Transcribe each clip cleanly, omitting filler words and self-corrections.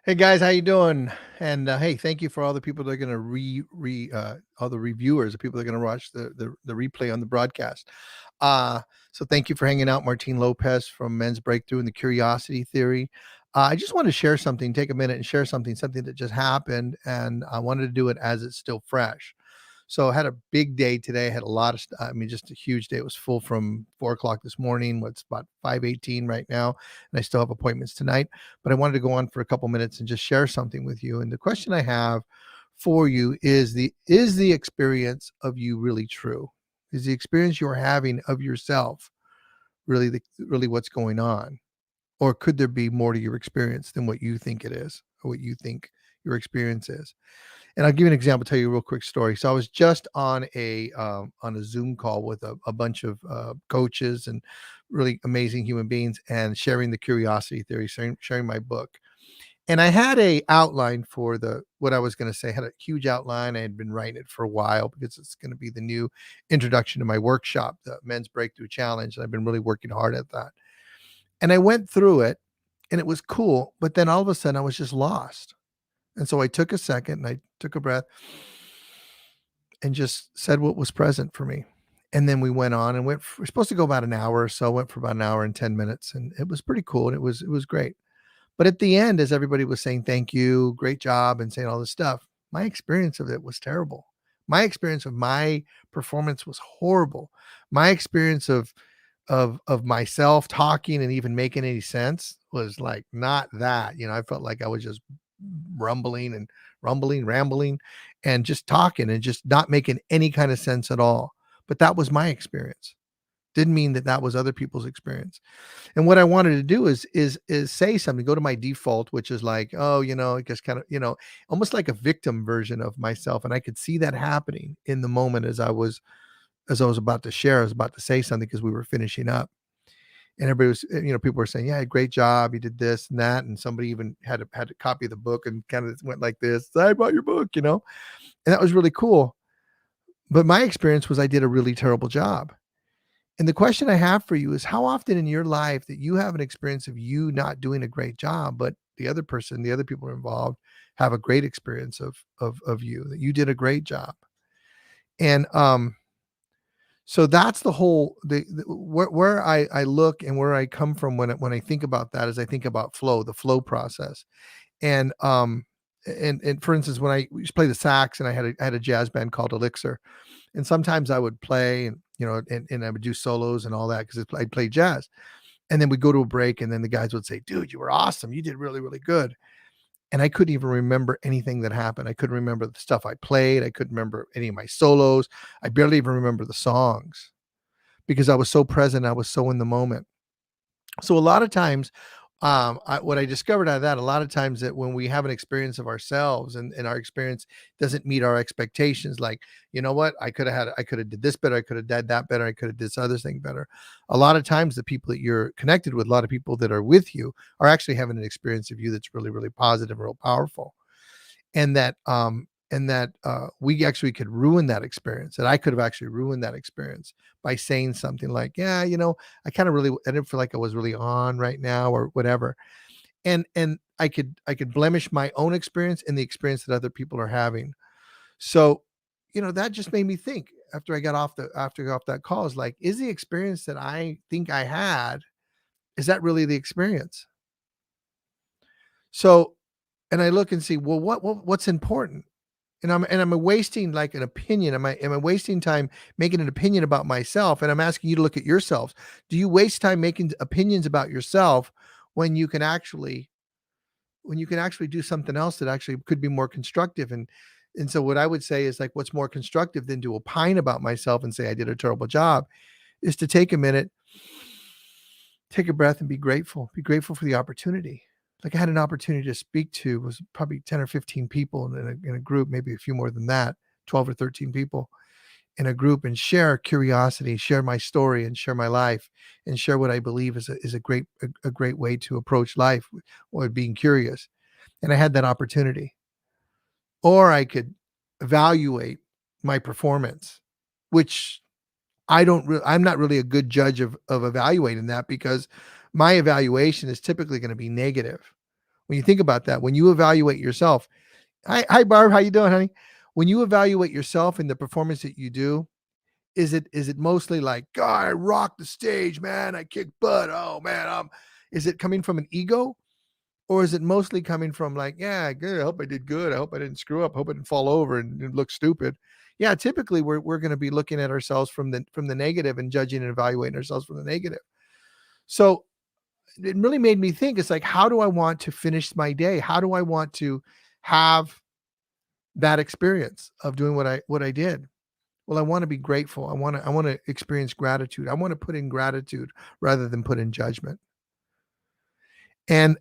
Hey guys, how you doing? And hey, thank you for all the people that are going to all the reviewers, the people that are going to watch the replay on the broadcast. Uh, so thank you for hanging out, Martin Lopez from Men's Breakthrough and the Curiosity Theory. I just want to share something, take a minute and share something that just happened, and I wanted to do it as it's still fresh. So I had a big day today. I had a lot of, I mean, just a huge day. It was full from 4 o'clock this morning. What's about 5:18 right now, and I still have appointments tonight. But I wanted to go on for a couple minutes and just share something with you. And the question I have for you is the experience of you really true? Is the experience you're having of yourself really what's going on? Or could there be more to your experience than what you think it is, or what you think your experience is? And I'll give you an example, tell you a real quick story. So I was just on a Zoom call with a bunch of coaches and really amazing human beings, and sharing the curiosity theory, sharing my book. And I had a outline for the what I was going to say. I had a huge outline. I had been writing it for a while because it's going to be the new introduction to my workshop, the Men's Breakthrough Challenge. And I've been really working hard at that. And I went through it, and it was cool. But then all of a sudden, I was just lost. And so I took a second and I took a breath and just said what was present for me. And then we went on and we're supposed to go about an hour or so, went for about an hour and 10 minutes, and it was pretty cool, and it was great. But at the end, as everybody was saying thank you, great job, and saying all this stuff, my experience of it was terrible. My experience of my performance was horrible. My experience of myself talking and even making any sense was like not that. I felt like I was just rumbling and rambling, and just talking and just not making any kind of sense at all. But that was my experience. Didn't mean that that was other people's experience. And what I wanted to do is say something, go to my default, which is like, oh, just kind of, almost like a victim version of myself. And I could see that happening in the moment as I was about to share, I was about to say something because we were finishing up. And everybody was, people were saying, yeah, great job. You did this and that. And somebody even had a copy of the book and kind of went like this, I bought your book. And that was really cool. But my experience was I did a really terrible job. And the question I have for you is, how often in your life that you have an experience of you not doing a great job, but the other people involved have a great experience of you, that you did a great job. And so that's the whole where I look and where I come from when I think about that, is I think about the flow process. And and for instance, when I used to play the sax, and I had a jazz band called Elixir, and sometimes I would play, and and I would do solos and all that because I'd play jazz. And then we'd go to a break, and then the guys would say, dude, you were awesome, you did really, really good. And I couldn't even remember anything that happened. I couldn't remember the stuff I played. I couldn't remember any of my solos. I barely even remember the songs because I was so present. I was so in the moment. So a lot of times, what I discovered out of that, a lot of times that when we have an experience of ourselves, and our experience doesn't meet our expectations, like, you know what, I could have did this better. I could have did that better. I could have did this other thing better. A lot of times the people that you're connected with, a lot of people that are with you, are actually having an experience of you that's really, really positive, real powerful. And that we actually could ruin that experience, that I could have actually ruined that experience by saying something like, yeah, I didn't feel like I was really on right now, or whatever. And I could blemish my own experience and the experience that other people are having. So, that just made me think, after I got off that call, is like, is the experience that I think I had, is that really the experience? So, and I look and see, well, what's important? And I'm wasting like an opinion. Am I wasting time making an opinion about myself? And I'm asking you to look at yourselves. Do you waste time making opinions about yourself when you can actually do something else that actually could be more constructive? And so what I would say is, like, what's more constructive than to opine about myself and say I did a terrible job, is to take a minute, take a breath, and be grateful. Be grateful for the opportunity. Like, I had an opportunity to speak to, was probably 10 or 15 people in a group, maybe a few more than that, 12 or 13 people in a group, and share curiosity, share my story, and share my life, and share what I believe is a great way to approach life, or being curious. And I had that opportunity. Or I could evaluate my performance, which I'm not really a good judge of evaluating that, because my evaluation is typically going to be negative, When you think about that, when you evaluate yourself, hi Barb, how you doing, honey? When you evaluate yourself and the performance that you do, is it mostly like, God, I rocked the stage, man, I kicked butt, oh man, is it coming from an ego, or is it mostly coming from like, yeah, good, I hope I did good, I hope I didn't screw up, I hope I didn't fall over and look stupid? Yeah, typically we're going to be looking at ourselves from the negative and judging and evaluating ourselves from the negative. So it really made me think, it's like, how do I want to finish my day? How do I want to have that experience of doing what I did? Well, I want to be grateful. I want to experience gratitude. I want to put in gratitude rather than put in judgment. And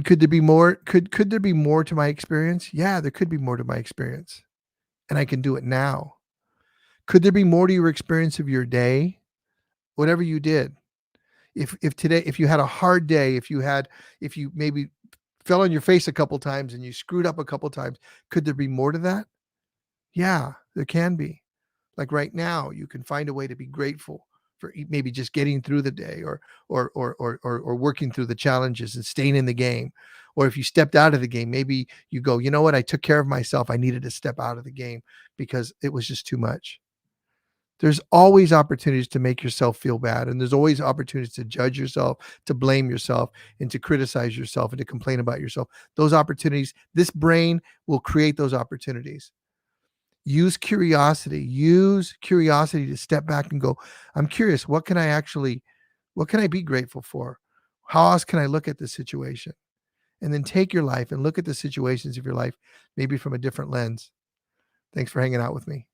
could there be more? Could there be more to my experience? Yeah, there could be more to my experience. And I can do it now. Could there be more to your experience of your day? Whatever you did. If today, if you had a hard day, if you maybe fell on your face a couple times and you screwed up a couple times, could there be more to that? Yeah, there can be. Like right now, you can find a way to be grateful for maybe just getting through the day, or working through the challenges and staying in the game. Or if you stepped out of the game, maybe you go, you know what, I took care of myself. I needed to step out of the game because it was just too much. There's always opportunities to make yourself feel bad, and there's always opportunities to judge yourself, to blame yourself, and to criticize yourself and to complain about yourself. Those opportunities, this brain will create those opportunities. Use curiosity to step back and go, I'm curious, what can I be grateful for? How else can I look at this situation? And then take your life and look at the situations of your life maybe from a different lens. Thanks for hanging out with me.